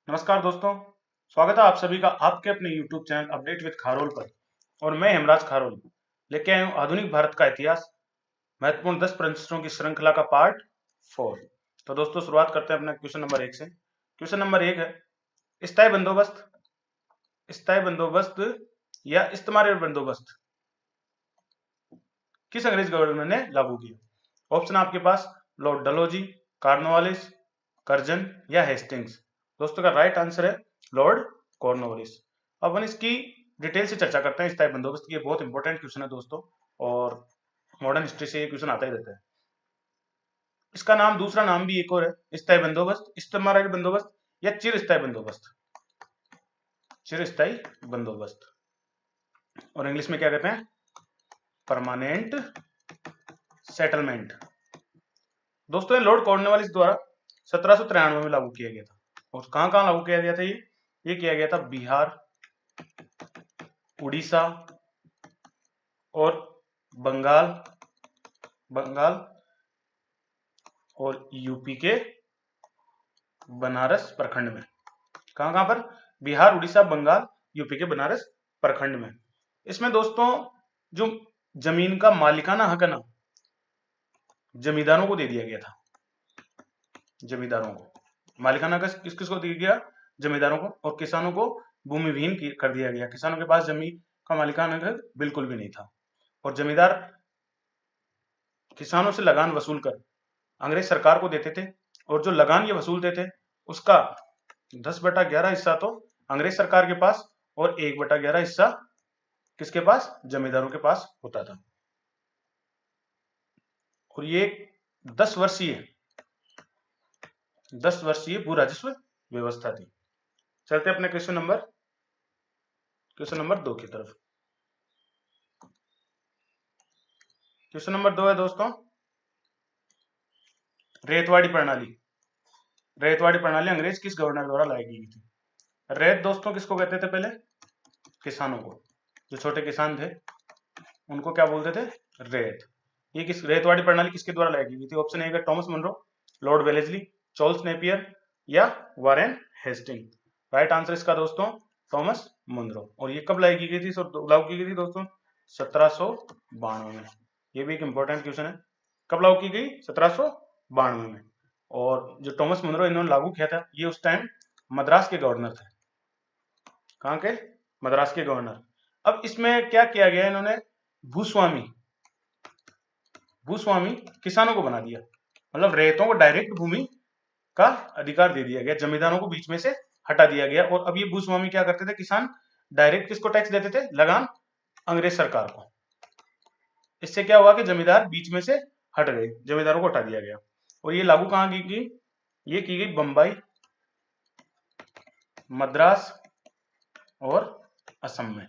नमस्कार दोस्तों, स्वागत है आप सभी का आपके अपने YouTube channel update with Kharol पर। और मैं हेमराज खारोल लेके आया हूँ आधुनिक भारत का इतिहास, महत्वपूर्ण 10 प्रश्नों की श्रृंखला का पार्ट 4। तो दोस्तों शुरुआत करते हैं अपना क्वेश्चन नंबर 1 से। क्वेश्चन नंबर 1 है, स्थायी बंदोबस्त या इस्तेमारी बंदोबस्त किस अंग्रेज गवर्नर ने लागू किया? ऑप्शन आपके पास लॉर्ड डलहौजी, कॉर्नवालिस, कर्जन या हेस्टिंग्स। दोस्तों का राइट आंसर है लॉर्ड कॉर्नवालिस। अब अपन इसकी डिटेल से चर्चा करते हैं स्थायी बंदोबस्त की। बहुत इंपॉर्टेंट क्वेश्चन है दोस्तों, और मॉडर्न हिस्ट्री से ये क्वेश्चन आता ही रहता है। इसका नाम, दूसरा नाम भी एक और है, स्थायी बंदोबस्त, इस्तेमारी बंदोबस्त या चिरस्थायी बंदोबस्त। चिरस्थायी बंदोबस्त, और इंग्लिश में क्या कहते हैं? Permanent settlement. दोस्तों लॉर्ड कॉर्नवालिस द्वारा 1793 में लागू किया गया था। और कहां कहां लागू किया गया था? ये किया गया था बिहार, उड़ीसा और बंगाल और यूपी के बनारस प्रखंड में। कहां कहां पर? बिहार, उड़ीसा, बंगाल, यूपी के बनारस प्रखंड में। इसमें दोस्तों जो जमीन का मालिकाना हक है ना, जमींदारों को दे दिया गया था। जमींदारों को मालिकाना हक किस किसको दिया गया? जमींदारों को। और किसानों को भूमिहीन कर दिया गया। किसानों के पास जमीन का मालिकाना हक बिल्कुल भी नहीं था। और जमींदार किसानों से लगान वसूल कर अंग्रेज सरकार को देते थे, और जो लगान ये वसूलते थे उसका 10/11 हिस्सा तो अंग्रेज सरकार के पास और 1/11 हिस्सा किसके पास? जमींदारों के पास होता था। और ये 10 वर्षीय भू राजस्व व्यवस्था थी। चलते अपने क्वेश्चन नंबर 2 की तरफ। क्वेश्चन नंबर 2 है दोस्तों, रेतवाड़ी प्रणाली अंग्रेज किस गवर्नर द्वारा लाई गई थी? रेत दोस्तों किसको कहते थे? पहले किसानों को। जो छोटे किसान थे उनको क्या बोलते थे? रेत। ये रेतवाड़ी प्रणाली किसके द्वारा लाई गई थी? ऑप्शन ए है Thomas Munro, lord Wellesley, Charles Napier या वारेन हेस्टिंग। राइट आंसर इसका दोस्तों टॉमस मुनरो। और ये कब लाई गई थी? लागू की गई थी दोस्तों 1792 में। ये भी एक इंपॉर्टेंट क्वेश्चन है, कब लागू की गई? 1792 में। और जो टॉमस मुनरो इन्होंने लागू किया था, ये उस टाइम मद्रास के गवर्नर थे। कहां के? मद्रास के गवर्नर। अब इसमें क्या किया गया, इन्होंने भूस्वामी किसानों को बना दिया। मतलब रेतों को डायरेक्ट भूमि का अधिकार दे दिया गया, जमींदारों को बीच में से हटा दिया गया। और अब ये भूस्वामी क्या करते थे? किसान डायरेक्ट किसको टैक्स देते थे? लगान अंग्रेज सरकार को। इससे क्या हुआ कि जमींदार बीच में से हट गए, जमींदारों को हटा दिया गया। और ये लागू कहां की गई? ये की गई बंबई, मद्रास और असम में।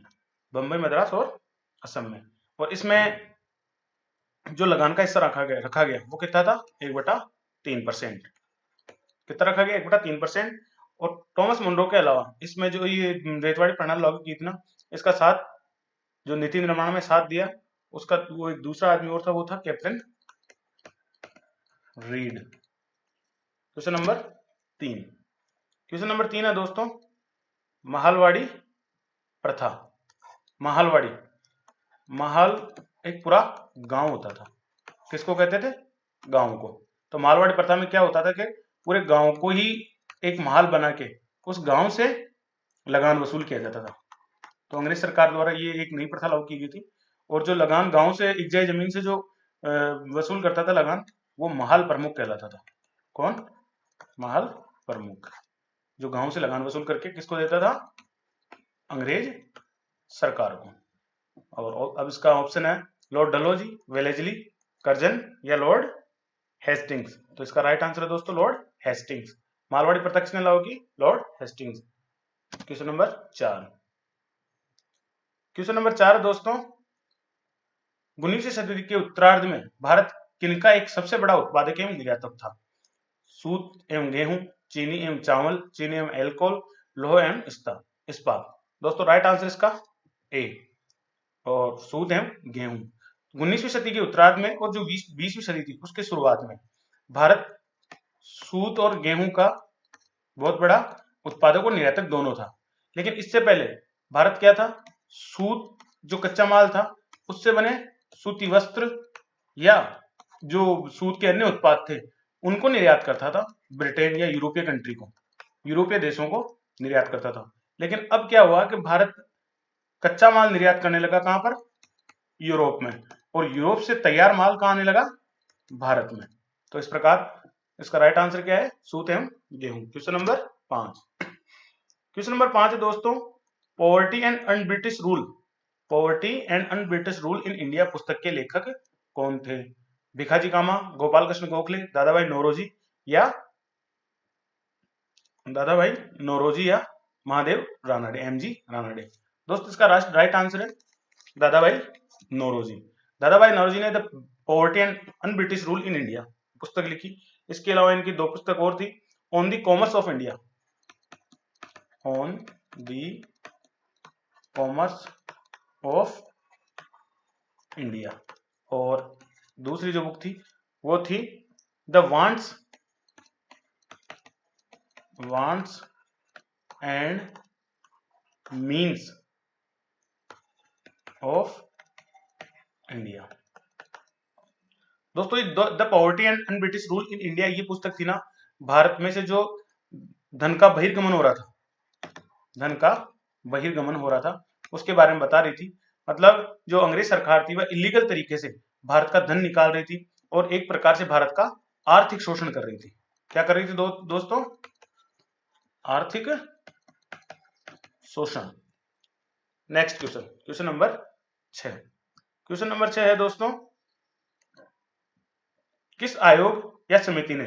बंबई, मद्रास और असम में। और इसमें जो लगान का हिस्सा रखा गया वो कितना था? 1/3%। कितना रखा गया? 1/3%। और टॉमस मुनरो के अलावा इसमें जो ये रेतवाड़ी प्रणाली लागू की थी ना, इसका साथ जो नीति निर्माण में साथ दिया, उसका वो एक दूसरा आदमी और था, वो था कैप्टन रीड। क्वेश्चन नंबर 3 है दोस्तों, महालवाड़ी प्रथा। महाल एक पूरा गांव होता था। किसको कहते थे? गांव को। तो मालवाड़ी प्रथा में क्या होता था कि पूरे गांव को ही एक महल बना के उस गांव से लगान वसूल किया जाता था। तो अंग्रेज सरकार द्वारा ये एक नई प्रथा लागू की गई थी। और जो लगान गांव से इकजाई जमीन से जो वसूल करता था लगान, वो महल प्रमुख कहलाता था। कौन? महल प्रमुख। जो गांव से लगान वसूल करके किसको देता था? अंग्रेज सरकार को। और अब इसका ऑप्शन है लॉर्ड डलहौजी, वेलेस्ली, कर्जन या लॉर्ड हेस्टिंग्स। तो इसका राइट आंसर है दोस्तों लॉर्ड हेस्टिंग्स। मारवाड़ी प्रथा किसने लागू की? Lord Hastings. क्वेश्चन नंबर 4 दोस्तों, 19वीं सदी के उत्तरार्ध में भारत किनका एक सबसे बड़ा उत्पादक एवं निर्यातक था? सूत एवं गेहूं, चीनी एवं चावल, चीनी एवं एल्कोहल, लोह एवं इस्पात। दोस्तों राइट आंसर इसका ए, और सूत एवं गेहूं। 19वीं सदी के उत्तरार्ध में और जो 20वीं सदी थी उसके शुरुआत में भारत सूत और गेहूं का बहुत बड़ा उत्पादक और निर्यातक दोनों था। लेकिन इससे पहले भारत क्या था, सूत जो कच्चा माल था उससे बने सूती वस्त्र या जो सूत के अन्य उत्पाद थे उनको निर्यात करता था ब्रिटेन या यूरोपीय कंट्री को, यूरोपीय देशों को निर्यात करता था। लेकिन अब क्या हुआ कि भारत कच्चा माल निर्यात करने लगा, कहां पर, यूरोप में, और यूरोप से तैयार माल कहां आने लगा, भारत में। तो इस प्रकार इसका राइट आंसर क्या है, सूत एवं गेहूं। Question number 5। क्वेश्चन नंबर 5 है दोस्तों, poverty and unbritish rule, poverty and unbritish rule in India पुस्तक के लेखक कौन थे? भिखाजी कामा, गोपाल कृष्ण गोखले, दादाभाई नौरोजी या महादेव रानडे, एमजी रानडे। दोस्तों इसका राइट आंसर है दादाभाई नौरोजी। दादाभाई नौरोजी ने the poverty and unbritish rule in India पुस्तक लिखी। इसके अलावा इनकी 2 पुस्तक और थी, on the commerce of India, on the commerce of India, और दूसरी जो बुक थी वो थी the wants and means of India. दोस्तों the poverty and unbritish rule in India ये पुस्तक थी ना, भारत में से जो धन का बहिर्गमन हो रहा था, धन का बहिर्गमन हो रहा था उसके बारे में बता रही थी। मतलब जो अंग्रेज सरकार थी वह इलीगल तरीके से भारत का धन निकाल रही थी और एक प्रकार से भारत का आर्थिक शोषण कर रही थी। क्या कर रही थी दोस्तों, आर्थिक शोषण। Next question, question number 6। Question number 6 है दोस्तों, किस आयोग या समिति ने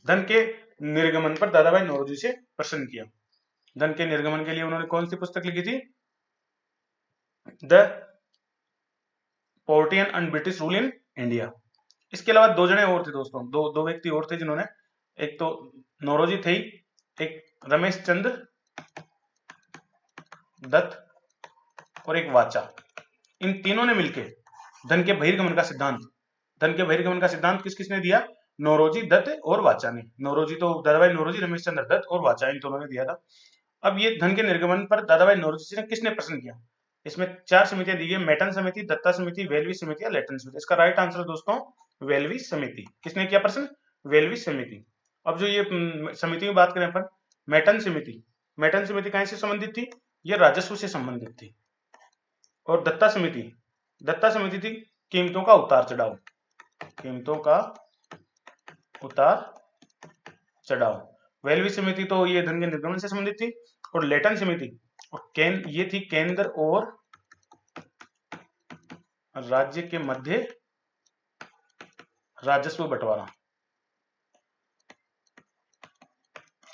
धन के निर्गमन पर दादाभाई नौरोजी से प्रश्न किया? धन के निर्गमन के लिए उन्होंने कौन सी पुस्तक लिखी थी? The poverty and unbritish rule in India. इसके अलावा 2 जने और थे दोस्तों, दो व्यक्ति और थे जिन्होंने, एक तो नौरोजी थे, एक रमेश चंद्र दत्त और एक वाचा। इन तीनों ने मिलकर धन के बहिर्गमन का सिद्धांत किस किसने दिया? नौरोजी, दत्त और वाचा ने। नौरोजी तो दादाभाई नौरोजी, रमेश चंद्र दत्त और वाचा, इन दोनों ने दिया था। अब ये धन के निर्गमन पर दादाभाई नौरोजी से किसने प्रश्न किया? इसमें 4 समितियां दी गई, मेटन समिति, दत्ता समिति, वेलवी समिति या लेटन समिति। इसका राइट आंसर दोस्तों वेलवी समिति। किसने किया प्रश्न? वेलवी समिति। अब जो ये समिति की बात करें अपन, मेटन समिति कहां से संबंधित थी? ये राजस्व से संबंधित थी। और दत्ता समिति थी कीमतों का उतार चढ़ाव। वेलवी समिति तो ये धन के निर्गमन से संबंधित थी। और लेटन समिति ये थी केंद्र और राज्य के मध्य राजस्व बंटवारा,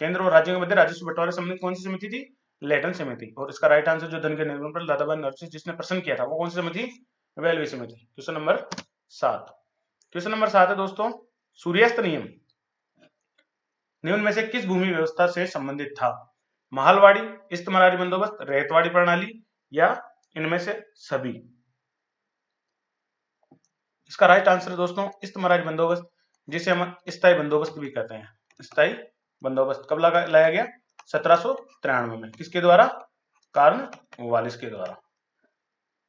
केंद्र और राज्यों के मध्य राजस्व बंटवारे संबंधित कौन सी समिति थी? लेटन समिति। और इसका राइट आंसर जो धन के निर्गमन पर दादाभाई नौरोजी जिसने प्रश्न किया था वो कौन सी समिति? वेलवी समिति। Question number 7। क्वेश्चन नंबर 7 है दोस्तों, सूर्यास्त नियम निम्न में से किस भूमि व्यवस्था से संबंधित था? महलवाड़ी, इस्तमारी बंदोबस्त, रैयतवाड़ी प्रणाली या इनमें से सभी? इसका राइट आंसर है दोस्तों इस्तमारी बंदोबस्त, जिसे हम स्थायी बंदोबस्त भी कहते हैं। स्थायी बंदोबस्त कब लाया गया? 1793 में। किसके द्वारा? कॉर्नवालिस के द्वारा।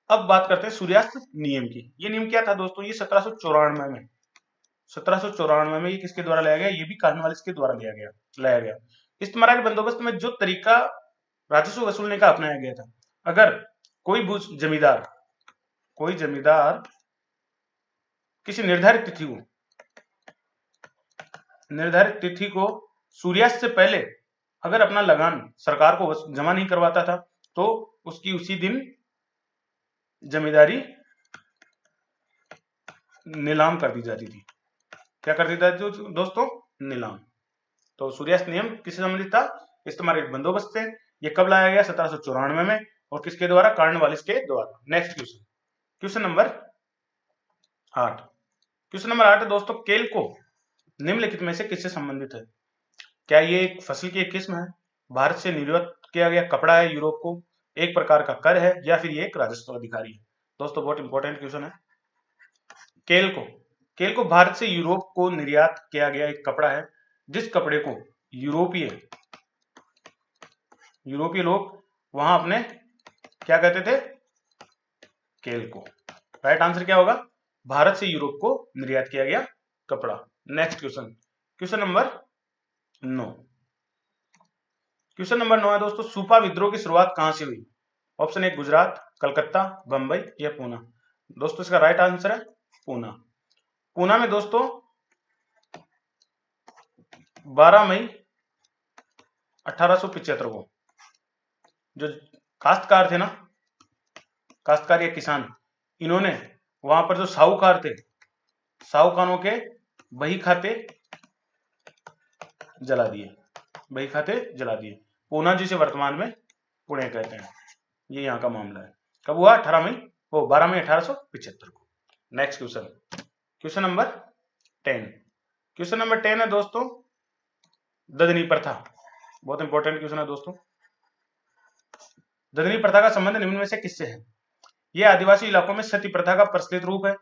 अब बात करते हैं सूर्यास्त नियम की। ये नियम क्या था दोस्तों? ये 1794 में ये किसके द्वारा लाया गया? ये भी कॉर्नवालिस के द्वारा लाया गया। इस्तमारी बंदोबस्त में जो तरीका राजस्व वसूलने का अपनाया गया था, अगर कोई जमींदार किसी निर्धारित तिथि को सूर्यास्त से पहले अगर अपना लगान सरकार को जमा नहीं करवाता था तो उसकी उसी दिन जमींदारी नीलाम कर दी जाती थी। क्या कर दी जाती थी दोस्तों? नीलाम। तो सूर्यास्त नियम किससे संबंधित था? इस्तमारी बंदोबस्त से। ये कब लाया गया? 1794 में। और किसके द्वारा? कॉर्नवालिस के द्वारा। Next question, question number 8। Question number 8 है दोस्तों, केल को निम्नलिखित में से किससे संबंधित है? क्या ये एक फसल की एक किस्म है, भारत से निर्यात किया गया कपड़ा है यूरोप को, एक प्रकार का कर है, या फिर ये एक राजस्व अधिकारी है? दोस्तों बहुत इंपॉर्टेंट क्वेश्चन है। केल को भारत से यूरोप को निर्यात किया गया एक कपड़ा है, जिस कपड़े को यूरोपीय यूरोपीय लोग वहां अपने क्या कहते थे, केल को। राइट आंसर क्या होगा, भारत से यूरोप को निर्यात किया गया कपड़ा। Next question, question number 9। Question number 9 है दोस्तों, सूपा विद्रोह की शुरुआत कहां से हुई? ऑप्शन ए गुजरात, कलकत्ता, बंबई या पूना। दोस्तों इसका राइट आंसर है पूना। पूना में दोस्तों 12 मई 1875 को जो काश्तकार थे ना, काश्तकार या किसान, इन्होंने वहां पर जो साहूकार थे, साहूकारों के बही खाते जला दिए, बही खाते जला दिए। पूना जिसे वर्तमान में पुणे कहते हैं, ये यहाँ का मामला है। कब हुआ? 12 मई 1875 को। Next question, question number 10। Question number 10 है दोस्तों, ददनी प्रथा। बहुत इंपॉर्टेंट क्वेश्चन है दोस्तों। ददनी प्रथा का संबंध निम्न में से किससे है? यह आदिवासी इलाकों में सती प्रथा का प्रचलित रूप है,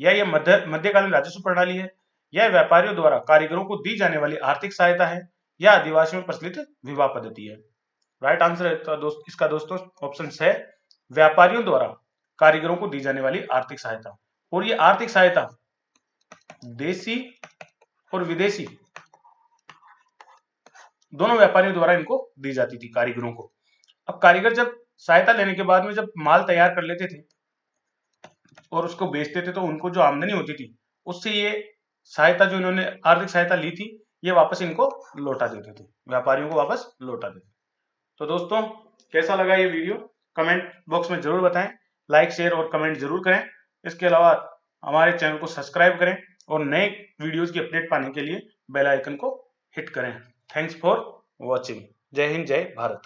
या यह मध्यकालीन राजस्व प्रणाली है, यह व्यापारियों द्वारा कारीगरों को दी जाने वाली आर्थिक सहायता है, या आदिवासियों में प्रचलित विवाह पद्धति है। राइट आंसर है तो इसका दोस्तों ऑप्शन है व्यापारियों द्वारा कारीगरों को दी जाने वाली आर्थिक सहायता। और ये आर्थिक सहायता देसी और विदेशी दोनों व्यापारियों द्वारा इनको दी जाती थी, कारीगरों को। अब कारीगर जब सहायता लेने के बाद में जब माल तैयार कर लेते थे और उसको बेचते थे, तो उनको जो आमदनी होती थी उससे ये सहायता, जो इन्होंने आर्थिक सहायता ली थी, ये वापस इनको लौटा देते थे, व्यापारियों को वापस लौटा देते। तो दोस्तों कैसा लगा ये वीडियो, कमेंट बॉक्स में जरूर बताएं, लाइक शेयर और कमेंट जरूर करें। इसके अलावा हमारे चैनल को सब्सक्राइब करें और नए वीडियोस की अपडेट पाने के लिए बेल आइकन को हिट करें। Thanks for watching. जय हिंद, जय भारत।